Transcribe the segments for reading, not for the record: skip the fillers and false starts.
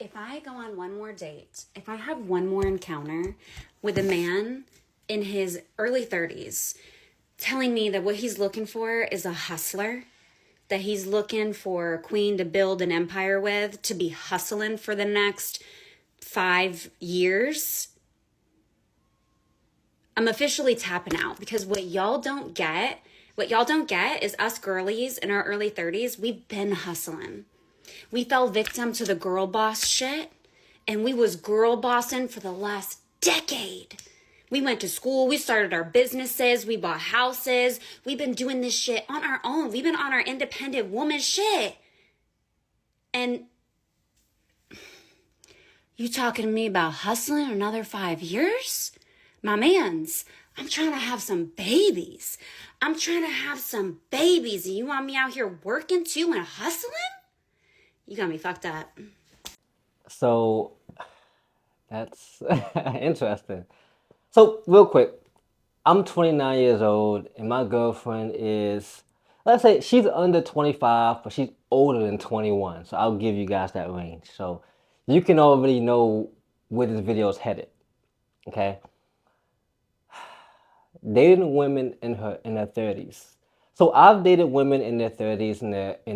if I go on one more date, if I have one more encounter with a man in his early 30s telling me that what he's looking for is a hustler, that he's looking for a queen to build an empire with, to be hustling for the next 5 years, I'm officially tapping out, because what y'all don't get is us girlies in our early 30s, we've been hustling. We fell victim to the girl boss shit, and we was girl bossing for the last decade. We went to school, we started our businesses, we bought houses. We've been doing this shit on our own. We've been on our independent woman shit. And you talking to me about hustling another 5 years? My mans, I'm trying to have some babies. And you want me out here working too and hustling? You got me fucked up. So that's interesting. So real quick, I'm 29 years old, and my girlfriend is, let's say she's under 25, but she's older than 21. So I'll give you guys that range. So you can already know where this video is headed. Okay, dating women in their 30s. So I've dated women in their 30s and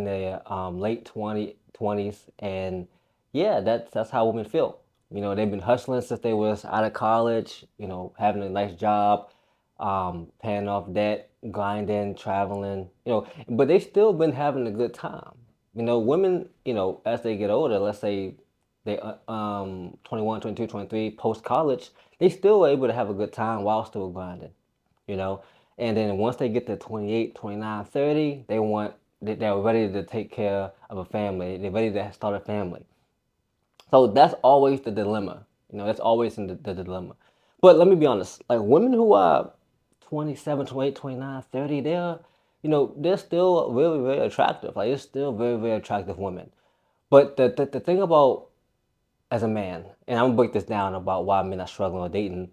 their late 20s, and yeah, that's how women feel. They've been hustling since they was out of college. Having a nice job, paying off debt, grinding, traveling. But they still been having a good time. Women, as they get older, let's say they 21, 22, 23, post college, they still are able to have a good time while still grinding you know. And then once they get to 28, 29, 30, they're ready to take care of a family. They're ready to start a family. So that's always the dilemma. That's always in the dilemma. But let me be honest, like women who are 27, 28, 29, 30, they're still very, very attractive. Like, it's still very, very attractive women. But the thing about, as a man, and I'm gonna break this down about why men are struggling with dating,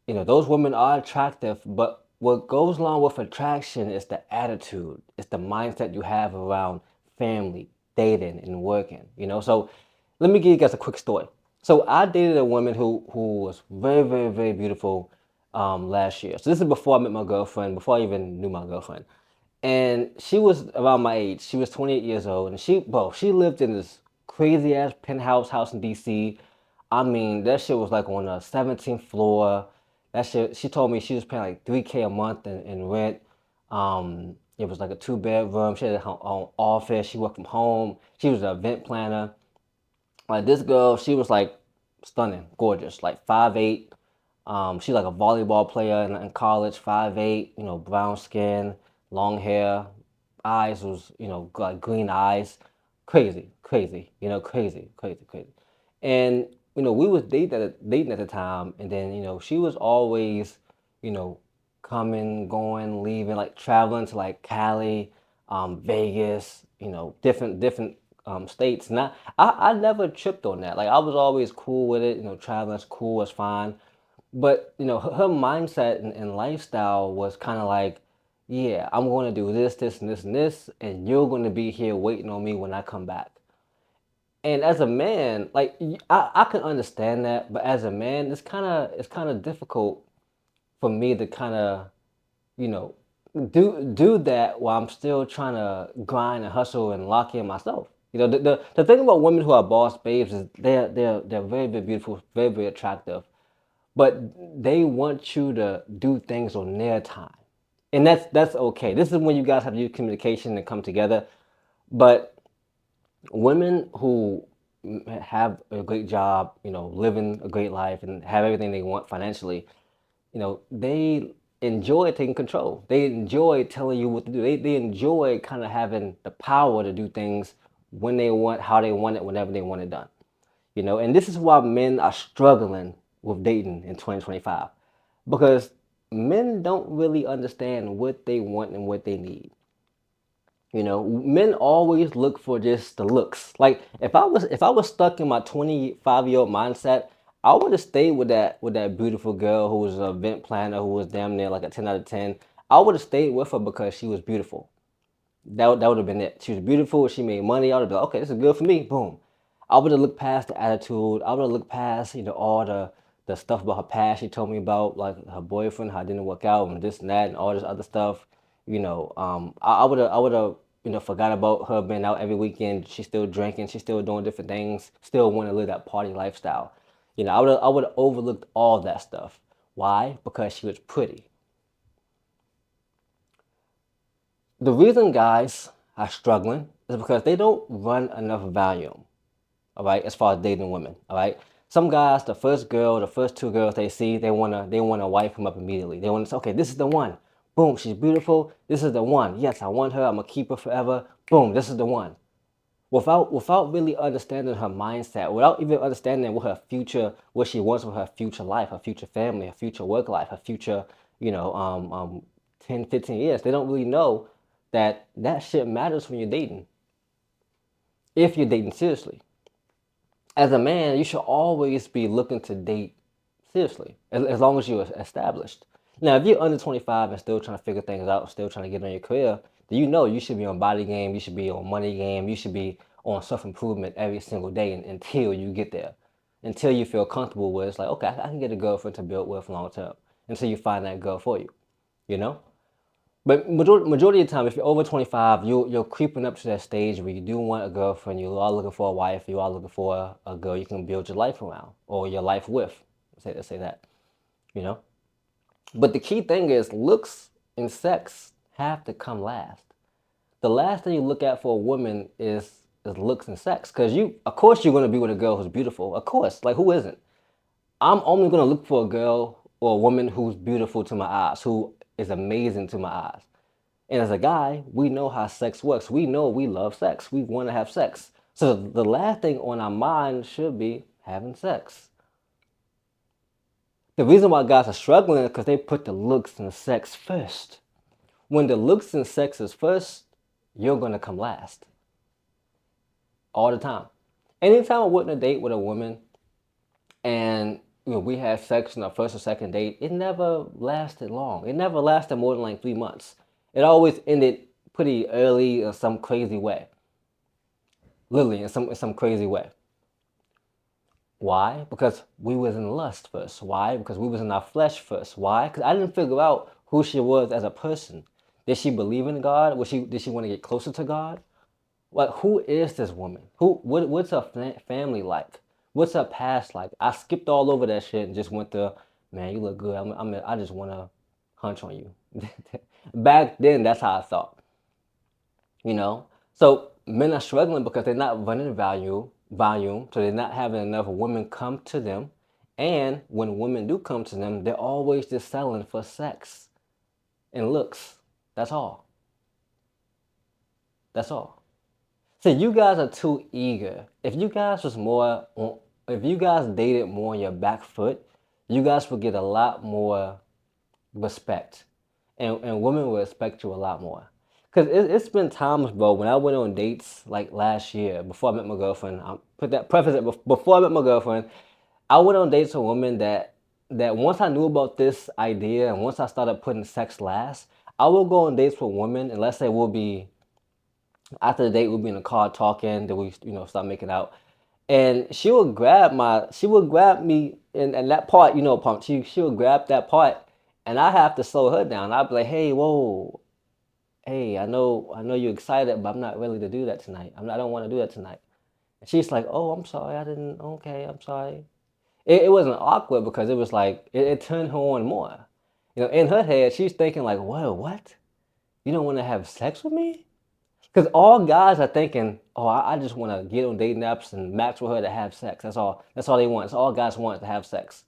those women are attractive, but what goes along with attraction is the attitude, it's the mindset you have around family, dating, and working. So let me give you guys a quick story. So I dated a woman who was very, very, very beautiful last year. So this is before I met my girlfriend, before I even knew my girlfriend. And she was around my age. She was 28 years old, and she lived in this crazy ass penthouse house in DC. I mean, that shit was like on the 17th floor. That shit, she told me she was paying like 3K a month in rent. It was like a two-bedroom. She had her own office. She worked from home. She was an event planner. Like, this girl, she was like stunning, gorgeous, like 5'8". She's like a volleyball player in college, 5'8", brown skin, long hair, eyes was, like green eyes. Crazy, crazy, crazy, crazy, crazy. And, we was dating at the time, and then, she was always, you know, coming, going, leaving, like traveling to like Cali, Vegas, different states. And I never tripped on that. Like, I was always cool with it. Traveling's cool, it's fine. But her mindset and lifestyle was kind of like, yeah, I'm going to do this, this, and this, and this, and you're going to be here waiting on me when I come back. And as a man, like, I can understand that, but as a man, it's kind of difficult for me to kind of, you know, do that while I'm still trying to grind and hustle and lock in myself. The thing about women who are boss babes is they're very, very beautiful, very, very attractive, but they want you to do things on their time, and that's okay. This is when you guys have to use communication and come together. But women who have a great job, living a great life and have everything they want financially, they enjoy taking control. They enjoy telling you what to do. They enjoy kind of having the power to do things when they want, how they want it, whenever they want it done. And this is why men are struggling with dating in 2025, because men don't really understand what they want and what they need. Men always look for just the looks. Like, if I was stuck in my 25-year-old mindset, I would have stayed with that beautiful girl who was an event planner, who was damn near like a 10 out of 10. I would have stayed with her because she was beautiful. That would have been it. She was beautiful. She made money. I would have been like, okay, this is good for me. Boom. I would have looked past the attitude. I would have looked past, all the stuff about her past she told me about, like her boyfriend, how it didn't work out, and this and that, and all this other stuff. I would have, forgot about her being out every weekend. She's still drinking. She's still doing different things. Still want to live that party lifestyle. I would have overlooked all that stuff. Why? Because she was pretty. The reason guys are struggling is because they don't run enough volume, all right, as far as dating women, all right. Some guys, the first girl, the first two girls they see, they wanna wipe them up immediately. They wanna say, okay, this is the one. Boom, she's beautiful. This is the one. Yes, I want her. I'm gonna keep her forever. Boom, this is the one. Without really understanding her mindset, without even understanding what she wants with her future life, her future family, her future work life, her future, you know, 10, 15 years, they don't really know that shit matters when you're dating. If you're dating seriously, as a man, you should always be looking to date seriously, as long as you're established. Now, if you're under 25 and still trying to figure things out, still trying to get on your career, then you should be on body game, you should be on money game, you should be on self improvement every single day until you get there, until you feel comfortable with it's like, okay, I can get a girlfriend to build with long term, until you find that girl for you, you know? But majority of the time, if you're over 25, you're creeping up to that stage where you do want a girlfriend, you are looking for a wife, you are looking for a girl you can build your life around or your life with. Let's say that, you know? But the key thing is looks and sex have to come last. The last thing you look at for a woman is looks and sex. Because of course, you're going to be with a girl who's beautiful. Of course. Like, who isn't? I'm only going to look for a girl or a woman who's beautiful to my eyes, who is amazing to my eyes. And as a guy, we know how sex works. We know we love sex. We want to have sex. So the last thing on our mind should be having sex. The reason why guys are struggling is because they put the looks and the sex first. When the looks and sex is first, you're going to come last. All the time. Anytime I went on a date with a woman and we had sex on our first or second date, it never lasted long. It never lasted more than like 3 months. It always ended pretty early in some crazy way. Literally, in some crazy way. Why? Because we was in lust first. Why? Because we was in our flesh first. Why? Because I didn't figure out who she was as a person. Did she believe in God? Did she want to get closer to God? Like, who is this woman? What's her family like? What's her past like? I skipped all over that shit and just went to, man, you look good. I just want to hunch on you. Back then, that's how I thought. You know, so men are struggling because they're not running volume, so they're not having enough women come to them. And when women do come to them, they're always just selling for sex and looks. That's all. That's all. So you guys are too eager. If you guys dated more on your back foot, you guys would get a lot more respect, and women will respect you a lot more. Cause it's been times, bro, when I went on dates like last year before I met my girlfriend. I put that preface it before I met my girlfriend. I went on dates with women that once I knew about this idea and once I started putting sex last, I will go on dates with women and let's say we'll be after the date we'll be in the car talking, then we start making out, and she would grab me and that part, pump. She would grab that part, and I have to slow her down. I'd be like, hey, whoa, hey, I know you're excited, but I'm not ready to do that tonight. I don't want to do that tonight. And she's like, oh, I'm sorry, I didn't. Okay, I'm sorry. It wasn't awkward because it was like it turned her on more. In her head, she's thinking like, whoa, what? You don't want to have sex with me? Because all guys are thinking, oh, I just want to get on dating apps and match with her to have sex. That's all. That's all they want. It's all guys want to have sex.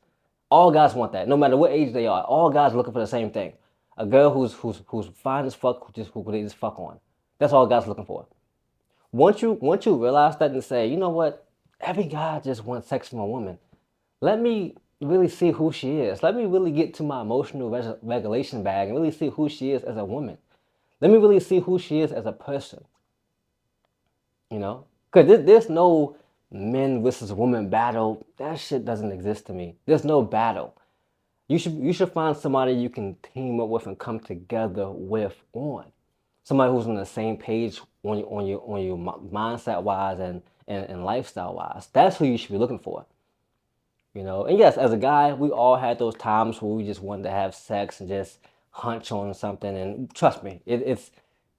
All guys want that, no matter what age they are. All guys are looking for the same thing. A girl who's fine as fuck, who they just fuck on. That's all guys are looking for. Once you realize that and say, you know what, every guy just wants sex from a woman. Let me really see who she is. Let me really get to my emotional regulation bag and really see who she is as a woman. Let me really see who she is as a person. Because there's no men versus women battle. That shit doesn't exist to me. There's no battle. You should find somebody you can team up with and come together with somebody who's on the same page on your mindset wise and lifestyle wise. That's who you should be looking for. And yes, as a guy, we all had those times where we just wanted to have sex and just hunch on something. And trust me, it's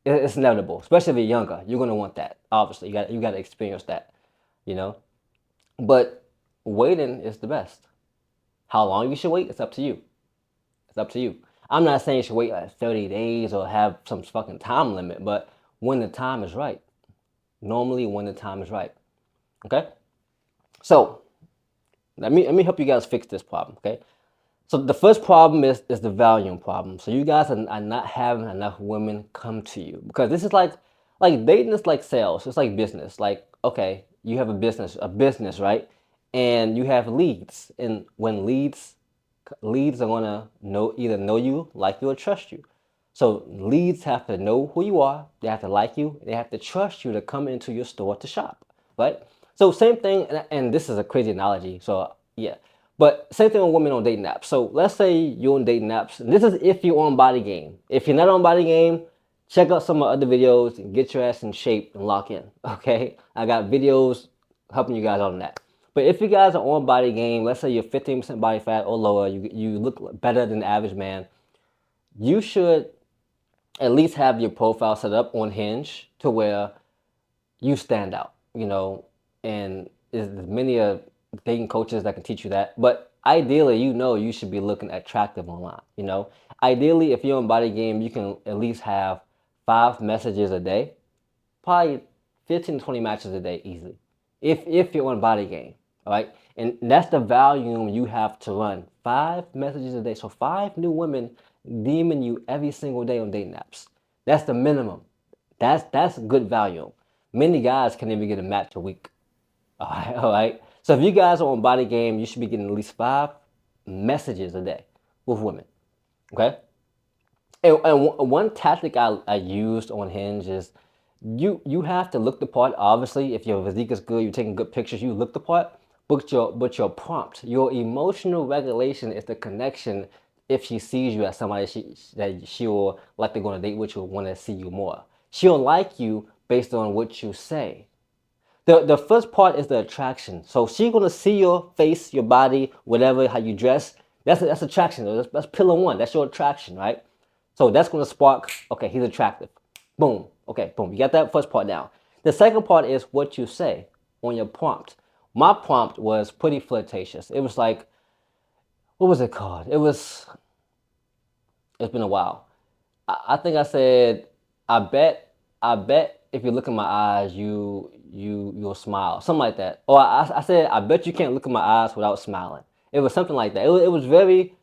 inevitable. Especially if you're younger, you're gonna want that. Obviously, you got to experience that. You know, but waiting is the best. How long you should wait? It's up to you. It's up to you. I'm not saying you should wait like 30 days or have some fucking time limit, but when the time is right. Normally, when the time is right. Okay. So let me help you guys fix this problem. Okay. So the first problem is the volume problem. So you guys are not having enough women come to you because this is like dating is like sales. It's like business. Like okay, you have a business, right? And you have leads, and when leads are gonna either know you, like you, or trust you. So leads have to know who you are. They have to like you. They have to trust you to come into your store to shop, right? So same thing, and this is a crazy analogy. So yeah, but same thing with women on dating apps. So let's say you're on dating apps, and this is if you're on Body Game. If you're not on Body Game, check out some of my other videos and get your ass in shape and lock in. Okay, I got videos helping you guys out on that. But if you guys are on Body Game, let's say you're 15% body fat or lower, you look better than the average man, you should at least have your profile set up on Hinge to where you stand out, and there's many dating coaches that can teach you that. But ideally, you should be looking attractive online. Ideally, if you're on Body Game, you can at least have 5 messages a day, probably 15 to 20 matches a day easily. If you're on Body Game, all right? And that's the volume you have to run. 5 messages a day. So 5 new women DMing you every single day on dating apps. That's the minimum. That's good volume. Many guys can even get a match a week. All right. So if you guys are on Body Game, you should be getting at least 5 messages a day with women. Okay. And one tactic I used on Hinge is you have to look the part. Obviously, if your physique is good, you're taking good pictures, you look the part. But your prompt, your emotional regulation is the connection. If she sees you as somebody that she'll like to go on a date with you, want to see you more. She'll like you based on what you say. The first part is the attraction. So she's gonna see your face, your body, whatever, how you dress. That's attraction. That's pillar one. That's your attraction, right? So that's gonna spark. Okay, he's attractive. Boom. Okay, boom. You got that first part down. The second part is what you say on your prompt. My prompt was pretty flirtatious. It was like, what was it called? It's been a while. I think I said, I bet if you look in my eyes, you'll smile, something like that. Or I said, I bet you can't look in my eyes without smiling. It was something like that. It was very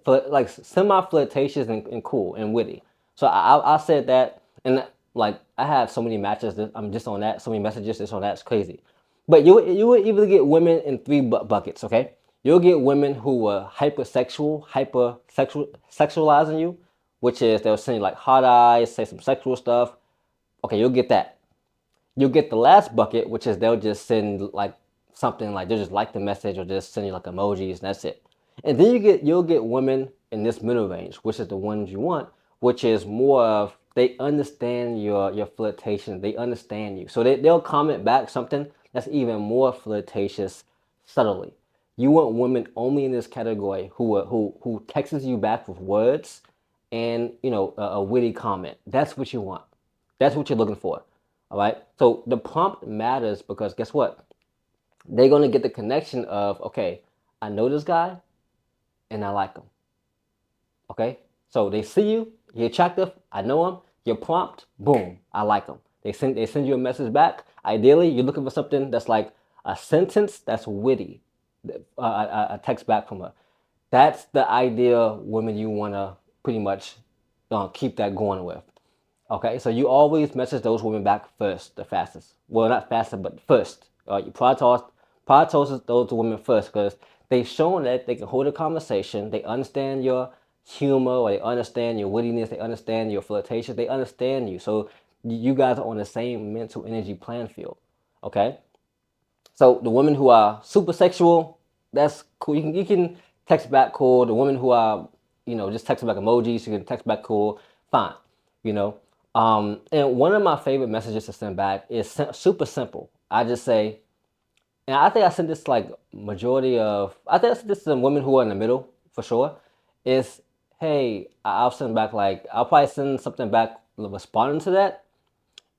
like semi flirtatious and cool and witty. So I said that, and like I have so many matches that I'm just on that, so many messages just on that. It's crazy. But you would either get women in three buckets. Okay, you'll get women who were hypersexual, sexualizing you, which is they'll send you like hot eyes, say some sexual stuff. Okay, you'll get that. You'll get the last bucket, which is they'll just send like something like they'll just like the message or just send you like emojis and that's it. And then you'll get women in this middle range, which is the ones you want, which is more of they understand your flirtation, they understand you. So they'll comment back something that's even more flirtatious subtly. You want women only in this category who texts you back with words and a witty comment. That's what you want. That's what you're looking for. All right. So the prompt matters because guess what? They're gonna get the connection of okay, I know this guy and I like him. Okay. So they see you, you're attractive, I know him, your prompt, boom, I like him. They send you a message back. Ideally, you're looking for something that's like a sentence that's witty. A text back from her. That's the ideal woman you wanna pretty much keep that going with. Okay, so you always message those women back first, the fastest. Well, not faster, but first. You prioritize those women first because they've shown that they can hold a conversation. They understand your humor, or they understand your wittiness. They understand your flirtation. They understand you. So you guys are on the same mental energy playing field. Okay, so the women who are super sexual, that's cool. You can text back cool. The women who are just text back emojis, you can text back cool. Fine. You know. And one of my favorite messages to send back is super simple. I just say, and I think I sent this to like majority of, I think I sent this to women who are in the middle for sure. Is, hey, I'll send back like, I'll probably send something back responding to that.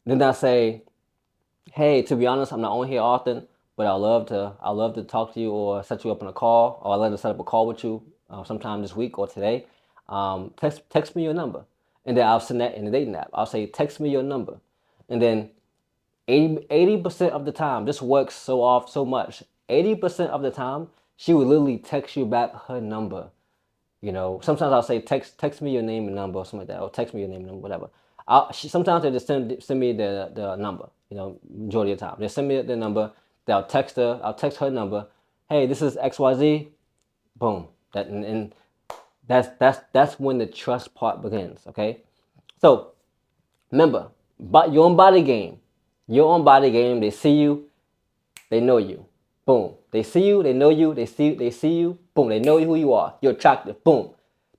Then I say, hey, to be honest, I'm not on here often, but I love to talk to you or set you up on a call, or I'd love to set up a call with you sometime this week or today. Text me your number, and then I'll send that in the dating app. I'll say text me your number, and then 80% of the time, this works so much. 80% of the time, she will literally text you back her number. You know, sometimes I'll say text me your name and number or something like that, or text me your name and number, whatever. Sometimes they just send me the number. You know, majority of the time they send me the number. They'll text her. I'll text her number. Hey, this is XYZ. Boom. And that's when the trust part begins. Okay, so remember, but your own body game. Your own body game. They see you, they know you. Boom. They see you, they know you, they see you, boom, they know who you are. You're attractive. Boom.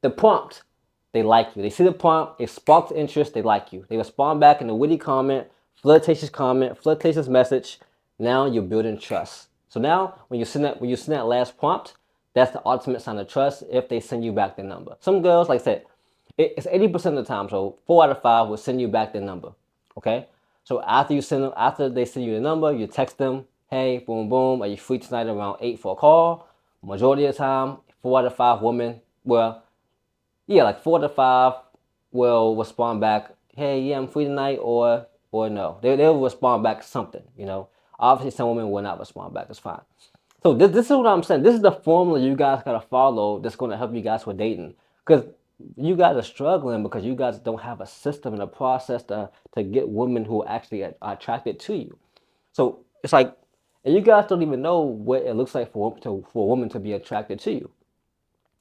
The prompt, they like you. They see the prompt, it sparks interest, they like you. They respond back in a witty comment, flirtatious message. Now you're building trust. So now when you send that last prompt, that's the ultimate sign of trust if they send you back their number. Some girls, like I said, it's 80% of the time, so 4 out of 5 will send you back their number. Okay? So after they send you the number, you text them, hey, boom, boom, are you free tonight around 8 for a call? Majority of the time, 4 out of 5 women, well, yeah, like 4 to 5 will respond back, hey, yeah, I'm free tonight, or no. They'll respond back something, you know. Obviously, some women will not respond back. It's fine. So this is what I'm saying. This is the formula you guys gotta follow that's gonna help you guys with dating. Because you guys are struggling because you guys don't have a system and a process to get women who actually are attracted to you. So it's like, and you guys don't even know what it looks like for a woman to be attracted to you.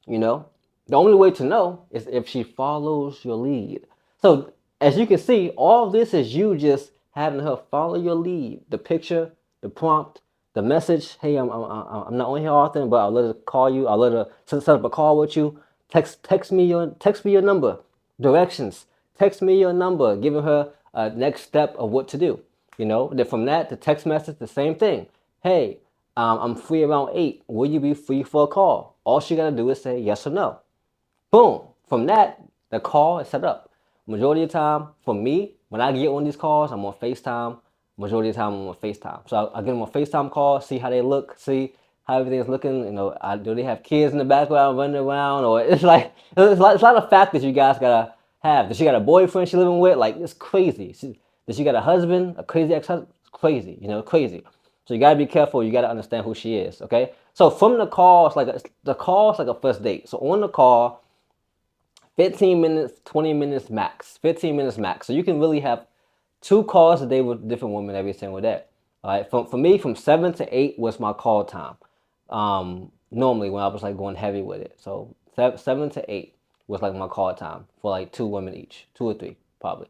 You know, the only way to know is if she follows your lead. So as you can see, all this is you just having her follow your lead. The picture, the prompt, the message. Hey, I'm not on here often, but I'll let her call you. I'll let her set up a call with you. Text me your number, directions. Text me your number, giving her a next step of what to do. You know, then from that, the text message, the same thing. Hey, I'm free around 8. Will you be free for a call? All she gotta do is say yes or no. Boom. From that, the call is set up. Majority of the time, for me, when I get on these calls, I'm on FaceTime. Majority of the time, I'm on FaceTime. So I get them on FaceTime call, see how they look, see how everything is looking. You know, do they have kids in the background running around? Or it's like, it's a lot of factors you guys gotta have. Does she got a boyfriend she living with? Like, it's crazy. Does she got a husband, a crazy ex-husband? It's crazy, you know, crazy. So you gotta be careful. You gotta understand who she is. Okay. So from the call, the call is like a first date. So on the call, 15 minutes, 20 minutes max. 15 minutes max. So you can really have 2 calls a day with different women every single day. All right. For me, from 7 to 8 was my call time. Normally when I was like going heavy with it. So 7 to 8 was like my call time for like 2 women each, 2 or 3 probably.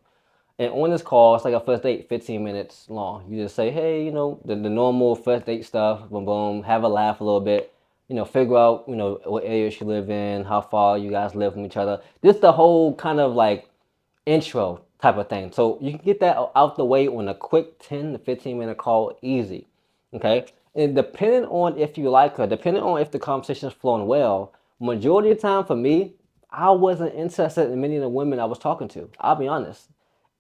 And on this call, it's like a first date, 15 minutes long. You just say, hey, you know, the normal first date stuff, boom, boom, have a laugh a little bit, you know, figure out, you know, what area you live in, how far you guys live from each other. Just the whole kind of like intro type of thing. So you can get that out the way on a quick 10 to 15 minute call, easy. Okay. And depending on if you like her, depending on if the conversation is flowing well, majority of the time for me, I wasn't interested in many of the women I was talking to. I'll be honest.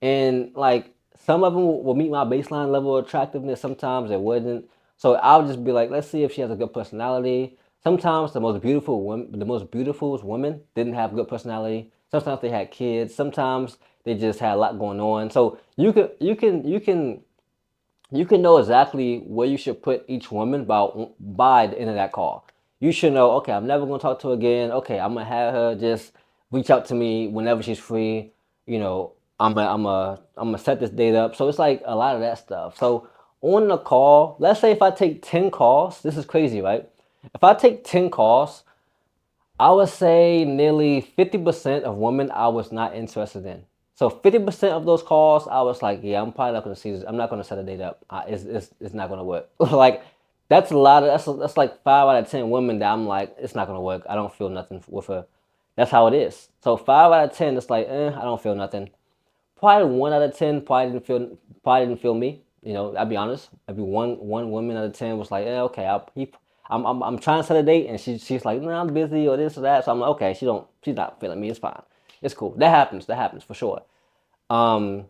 And like some of them will meet my baseline level of attractiveness. Sometimes it wouldn't. So I'll just be like, let's see if she has a good personality. Sometimes the most beautiful women didn't have good personality. Sometimes they had kids. Sometimes they just had a lot going on. So you can know exactly where you should put each woman by the end of that call. You should know, okay, I'm never gonna talk to her again. Okay, I'm gonna have her just reach out to me whenever she's free. You know, I'm gonna set this date up. So it's like a lot of that stuff. So on the call, let's say if I take 10 calls, this is crazy, right? If I take 10 calls, I would say nearly 50% of women I was not interested in. So 50% of those calls, I was like, yeah, I'm probably not gonna see this. I'm not gonna set a date up. It's not gonna work. Like that's a lot of that's like 5 out of 10 women that I'm like, it's not gonna work. I don't feel nothing with her. That's how it is. So 5 out of 10, it's like, I don't feel nothing. Probably 1 out of 10 probably didn't feel me. You know, I'll be honest. Maybe one woman out of 10 was like, yeah, okay, I'm trying to set a date, and she's like, no, I'm busy or this or that. So I'm like, okay, she's not feeling me. It's fine. It's cool. That happens. That happens for sure. Um,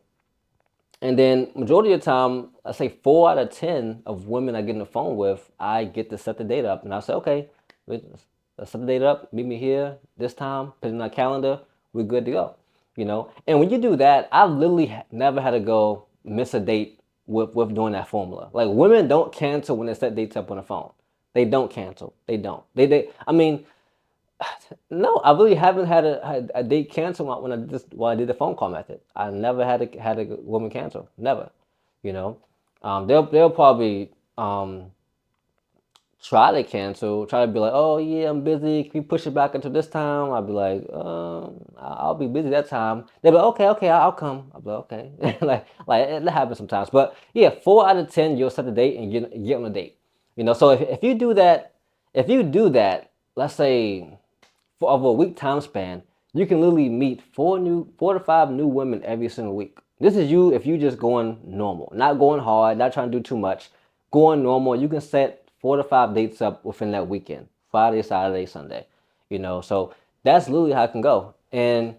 and then majority of the time, I say 4 out of 10 of women I get on the phone with, I get to set the date up, and I say, okay, let's set the date up. Meet me here this time. Put it in our calendar. We're good to go. You know. And when you do that, I've literally never had to go miss a date with doing that formula. Like women don't cancel when they set dates up on the phone. They don't cancel. They don't. They. I mean, no, I really haven't had a date cancel when I did the phone call method. I never had a woman cancel. Never, you know. They'll probably try to cancel, try to be like, oh yeah, I'm busy. Can we push it back until this time? I'll be like, I'll be busy that time. They'll be like, okay, I'll come. I'll be like, okay, like it happens sometimes. But yeah, 4 out of 10, you'll set a date and get on a date. You know, so if you do that, let's say for over a week time span, you can literally meet 4 to 5 new women every single week. This is you if you just going normal, not going hard, not trying to do too much, going normal. You can set 4 to 5 dates up within that weekend, Friday, Saturday, Sunday. You know, so that's literally how it can go. And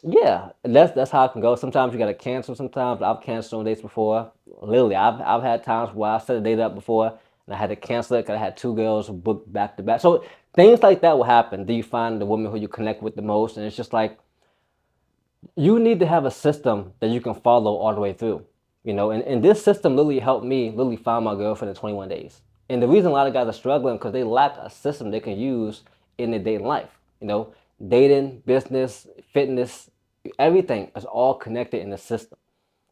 yeah, that's how it can go. Sometimes you gotta cancel. Sometimes I've canceled on dates before. Literally, I've had times where I set a date up before and I had to cancel it because I had 2 girls booked back to back. So things like that will happen. Do you find the woman who you connect with the most? And it's just like you need to have a system that you can follow all the way through. You know, and this system literally helped me literally find my girlfriend in 21 days. And the reason a lot of guys are struggling because they lack a system they can use in their dating life. You know, dating, business, fitness, everything is all connected in the system.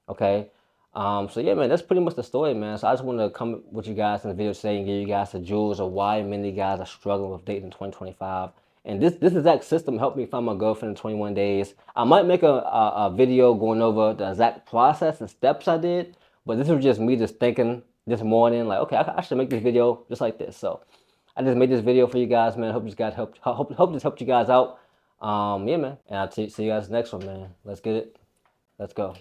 Okay. So yeah, man, that's pretty much the story, man. So I just wanted to come with you guys in the video today and give you guys the jewels of why many guys are struggling with dating in 2025. And this exact system helped me find my girlfriend in 21 days. I might make a video going over the exact process and steps I did, but this was just me just thinking this morning, like, okay, I should make this video just like this. So I just made this video for you guys, man. Hope this guys hope this helped you guys out. Yeah, man. And I'll see you guys next one, man. Let's get it. Let's go.